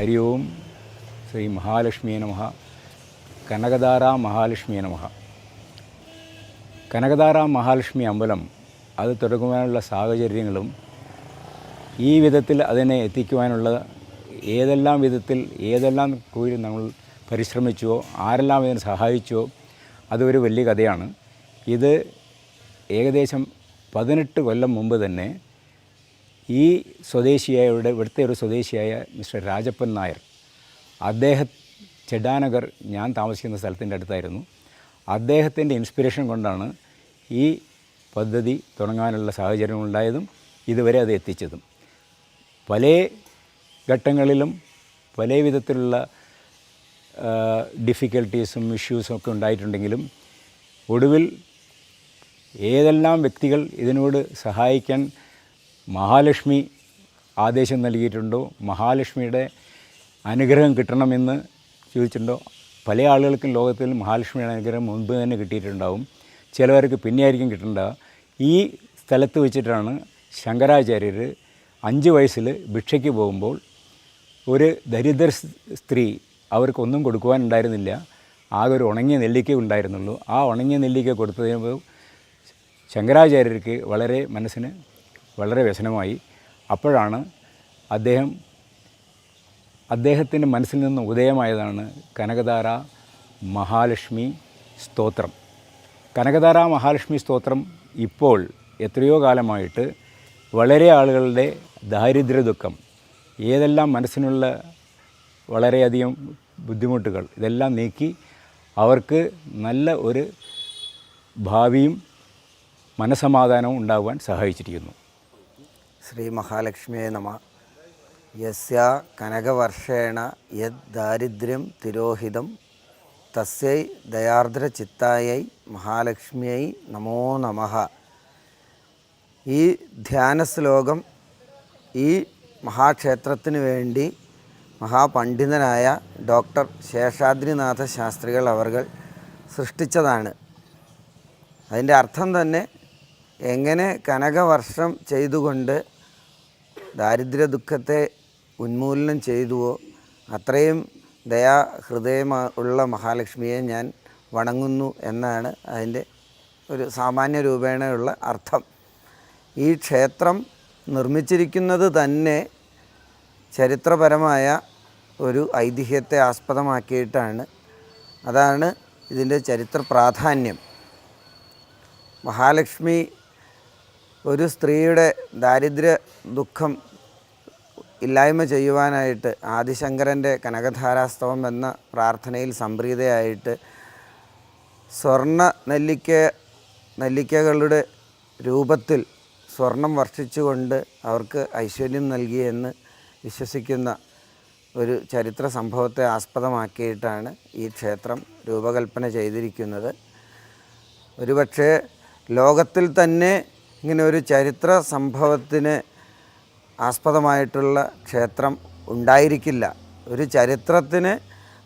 ഹരി ഓം ശ്രീ മഹാലക്ഷ്മിയെ നമഃ. കനകധാര മഹാലക്ഷ്മിയെ നമഃ. കനകധാര മഹാലക്ഷ്മി അമ്പലം അത് തുടങ്ങുവാനുള്ള സാഹചര്യങ്ങളും ഈ വിധത്തിൽ അതിനെ എത്തിക്കുവാനുള്ള ഏതെല്ലാം വിധത്തിൽ ഏതെല്ലാം കൂടി നമ്മൾ പരിശ്രമിച്ചുവോ ആരെല്ലാം ഇതിനെ സഹായിച്ചോ അതൊരു വലിയ കഥയാണ്. ഇത് ഏകദേശം 18 കൊല്ലം മുമ്പ് തന്നെ ഈ സ്വദേശിയായുടെ ഇവിടുത്തെ ഒരു സ്വദേശിയായ മിസ്റ്റർ രാജപ്പൻ നായർ, അദ്ദേഹം ചെടാനഗർ ഞാൻ താമസിക്കുന്ന സ്ഥലത്തിൻ്റെ അടുത്തായിരുന്നു. അദ്ദേഹത്തിൻ്റെ ഇൻസ്പിറേഷൻ കൊണ്ടാണ് ഈ പദ്ധതി തുടങ്ങാനുള്ള സാഹചര്യങ്ങളുണ്ടായതും ഇതുവരെ അത് എത്തിച്ചതും. പല ഘട്ടങ്ങളിലും പല വിധത്തിലുള്ള ഡിഫിക്കൽട്ടീസും ഇഷ്യൂസും ഒക്കെ ഉണ്ടായിട്ടുണ്ടെങ്കിലും ഒടുവിൽ ഏതെല്ലാം വ്യക്തികൾ ഇതിനോട് സഹായിക്കാൻ മഹാലക്ഷ്മി ആദേശം നൽകിയിട്ടുണ്ടോ, മഹാലക്ഷ്മിയുടെ അനുഗ്രഹം കിട്ടണമെന്ന് ചോദിച്ചിട്ടുണ്ടോ, പല ആളുകൾക്കും ലോകത്തിൽ മഹാലക്ഷ്മിയുടെ അനുഗ്രഹം മുൻപ് തന്നെ കിട്ടിയിട്ടുണ്ടാവും, ചിലവർക്ക് പിന്നെയായിരിക്കും കിട്ടുന്നുണ്ടാവുക. ഈ സ്ഥലത്ത് വെച്ചിട്ടാണ് ശങ്കരാചാര്യർ 5 വയസ്സിൽ ഭിക്ഷയ്ക്ക് പോകുമ്പോൾ ഒരു ദരിദ്ര സ്ത്രീ, അവർക്കൊന്നും കൊടുക്കുവാനുണ്ടായിരുന്നില്ല, ആകെ ഒരു ഉണങ്ങിയ നെല്ലിക്ക ഉണ്ടായിരുന്നുള്ളൂ. ആ ഉണങ്ങിയ നെല്ലിക്ക കൊടുത്തതിന് ശങ്കരാചാര്യർക്ക് മനസ്സിന് വളരെ വ്യസനമായി. അപ്പോഴാണ് അദ്ദേഹത്തിൻ്റെ മനസ്സിൽ നിന്ന് ഉദയമായതാണ് കനകധാര മഹാലക്ഷ്മി സ്തോത്രം. കനകധാര മഹാലക്ഷ്മി സ്തോത്രം ഇപ്പോൾ എത്രയോ കാലമായിട്ട് വളരെ ആളുകളുടെ ദാരിദ്ര്യ ദുഃഖം, ഏതെല്ലാം മനസ്സിനുള്ള വളരെയധികം ബുദ്ധിമുട്ടുകൾ ഇതെല്ലാം നീക്കി അവർക്ക് നല്ല ഒരു ഭാവിയും മനസമാധാനവും ഉണ്ടാകുവാൻ സഹായിച്ചിരിക്കുന്നു. ശ്രീ മഹാലക്ഷ്മിയെ നമഃ. യസ്യ കനകവർഷേണ യദ് ദാരിദ്ര്യം തിരോഹിതം തസ്യൈ ദയാർദ്രചിത്തായൈ മഹാലക്ഷ്മിയൈ നമോ നമഃ. ഈ ധ്യാന ശ്ലോകം ഈ മഹാക്ഷേത്രത്തിന് വേണ്ടി മഹാപണ്ഡിതനായ ഡോക്ടർ ശേഷാദ്രിനാഥ ശാസ്ത്രികൾ അവർകൾ സൃഷ്ടിച്ചതാണ്. അതിൻ്റെ അർത്ഥം തന്നെ എങ്ങനെ കനകവർഷം ചെയ്തുകൊണ്ട് ദാരിദ്ര്യ ദുഃഖത്തെ ഉന്മൂലനം ചെയ്തുവോ അത്രയും ദയാഹൃദയം ഉള്ള മഹാലക്ഷ്മിയെ ഞാൻ വണങ്ങുന്നു എന്നാണ് അതിൻ്റെ ഒരു സാമാന്യ രൂപേണയുള്ള അർത്ഥം. ഈ ക്ഷേത്രം നിർമ്മിച്ചിരിക്കുന്നത് തന്നെ ചരിത്രപരമായ ഒരു ഐതിഹ്യത്തെ ആസ്പദമാക്കിയിട്ടാണ്. അതാണ് ഇതിൻ്റെ ചരിത്ര പ്രാധാന്യം. മഹാലക്ഷ്മി ഒരു സ്ത്രീയുടെ ദാരിദ്ര്യ ദുഃഖം ഇല്ലായ്മ ചെയ്യുവാനായിട്ട് ആദിശങ്കരൻ്റെ കനകധാരാസ്തവം എന്ന പ്രാർത്ഥനയിൽ സംപ്രീതയായിട്ട് സ്വർണ്ണ നെല്ലിക്കകളുടെ രൂപത്തിൽ സ്വർണം വർഷിച്ചുകൊണ്ട് അവർക്ക് ഐശ്വര്യം നൽകിയെന്ന് വിശ്വസിക്കുന്ന ഒരു ചരിത്ര സംഭവത്തെ ആസ്പദമാക്കിയിട്ടാണ് ഈ ക്ഷേത്രം രൂപകൽപ്പന ചെയ്തിരിക്കുന്നത്. ഒരുപക്ഷെ ലോകത്തിൽ തന്നെ ഇങ്ങനെ ഒരു ചരിത്ര സംഭവത്തിന് ആസ്പദമായിട്ടുള്ള ക്ഷേത്രം ഉണ്ടായിരിക്കില്ല. ഒരു ചരിത്രത്തിന്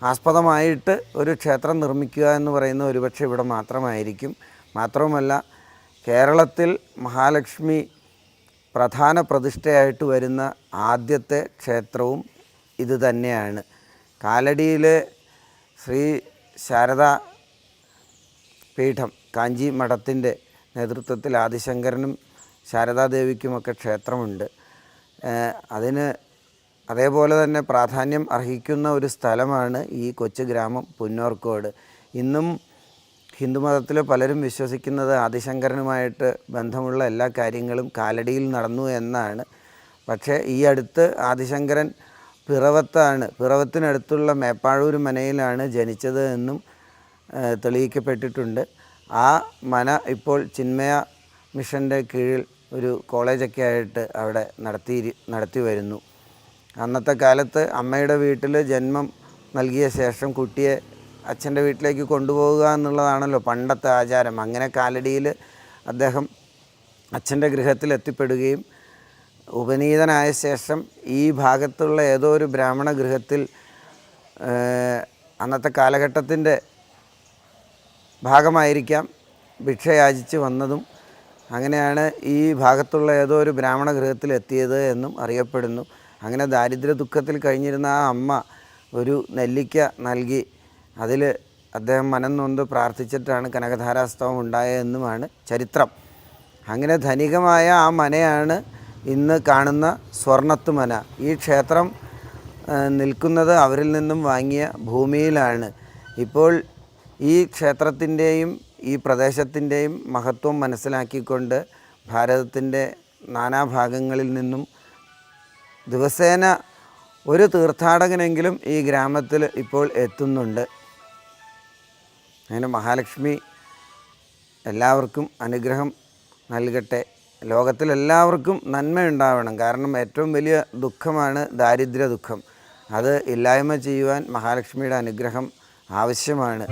ആസ്പദമായിട്ട് ഒരു ക്ഷേത്രം നിർമ്മിക്കുക എന്ന് പറയുന്ന ഒരുപക്ഷെ ഇവിടെ മാത്രമായിരിക്കും. മാത്രവുമല്ല, കേരളത്തിൽ മഹാലക്ഷ്മി പ്രധാന പ്രതിഷ്ഠയായിട്ട് വരുന്ന ആദ്യത്തെ ക്ഷേത്രവും ഇത് തന്നെയാണ്. കാലടിയിലെ ശ്രീ ശാരദാ പീഠം കാഞ്ചി മഠത്തിൻ്റെ നേതൃത്വത്തിൽ ആദിശങ്കരനും ശാരദാദേവിക്കുമൊക്കെ ക്ഷേത്രമുണ്ട്. അതിന് അതേപോലെ തന്നെ പ്രാധാന്യം അർഹിക്കുന്ന ഒരു സ്ഥലമാണ് ഈ കൊച്ചു ഗ്രാമം പുന്നോർക്കോട്. ഇന്നും ഹിന്ദുമതത്തിൽ പലരും വിശ്വസിക്കുന്നത് ആദിശങ്കരനുമായിട്ട് ബന്ധമുള്ള എല്ലാ കാര്യങ്ങളും കാലടിയിൽ നടന്നു എന്നാണ്. പക്ഷേ ഈ അടുത്ത് ആദിശങ്കരൻ പിറവത്തിനടുത്തുള്ള മേപ്പാഴൂർ മനയിലാണ് ജനിച്ചത് എന്നും തെളിയിക്കപ്പെട്ടിട്ടുണ്ട്. ആ മന ഇപ്പോൾ ചിന്മയ മിഷൻ്റെ കീഴിൽ ഒരു കോളേജൊക്കെ ആയിട്ട് അവിടെ നടത്തി വരുന്നു. അന്നത്തെ കാലത്ത് അമ്മയുടെ വീട്ടിൽ ജന്മം നൽകിയ ശേഷം കുട്ടിയെ അച്ഛൻ്റെ വീട്ടിലേക്ക് കൊണ്ടുപോവുക എന്നുള്ളതാണല്ലോ പണ്ടത്തെ ആചാരം. അങ്ങനെ കാലടിയിൽ അദ്ദേഹം അച്ഛൻ്റെ ഗൃഹത്തിൽ എത്തിപ്പെടുകയും ഉപനീതനായ ശേഷം ഈ ഭാഗത്തുള്ള ഏതോ ഒരു ബ്രാഹ്മണ ഗൃഹത്തിൽ അന്നത്തെ കാലഘട്ടത്തിൻ്റെ ഭാഗമായിരിക്കാം ഭിക്ഷയാചിച്ച് വന്നതും അങ്ങനെയാണ് ഈ ഭാഗത്തുള്ള ഏതോ ഒരു ബ്രാഹ്മണ ഗൃഹത്തിൽ എത്തിയത് എന്നും അറിയപ്പെടുന്നു. അങ്ങനെ ദാരിദ്ര്യ ദുഃഖത്തിൽ കഴിഞ്ഞിരുന്ന ആ അമ്മ ഒരു നെല്ലിക്ക നൽകി അതിൽ അദ്ദേഹം മനം നൊന്ത് പ്രാർത്ഥിച്ചിട്ടാണ് കനകധാരാസ്തവം ഉണ്ടായതെന്നുമാണ് ചരിത്രം. അങ്ങനെ ധനികമായ ആ മനയാണ് ഇന്ന് കാണുന്ന സ്വർണ്ണത്ത് മന. ഈ ക്ഷേത്രം നിൽക്കുന്നത് അവരിൽ നിന്നും വാങ്ങിയ ഭൂമിയിലാണ്. ഇപ്പോൾ ഈ ക്ഷേത്രത്തിൻ്റെയും ഈ പ്രദേശത്തിൻ്റെയും മഹത്വം മനസ്സിലാക്കിക്കൊണ്ട് ഭാരതത്തിൻ്റെ നാനാഭാഗങ്ങളിൽ നിന്നും ദിവസേന ഒരു തീർത്ഥാടകനെങ്കിലും ഈ ഗ്രാമത്തിൽ ഇപ്പോൾ എത്തുന്നുണ്ട്. അങ്ങനെ മഹാലക്ഷ്മി എല്ലാവർക്കും അനുഗ്രഹം നൽകട്ടെ. ലോകത്തിലെല്ലാവർക്കും നന്മയുണ്ടാവണം. കാരണം ഏറ്റവും വലിയ ദുഃഖമാണ് ദാരിദ്ര്യ ദുഃഖം. അത് ഇല്ലായ്മ ചെയ്യുവാൻ മഹാലക്ഷ്മിയുടെ അനുഗ്രഹം ആവശ്യമാണ്.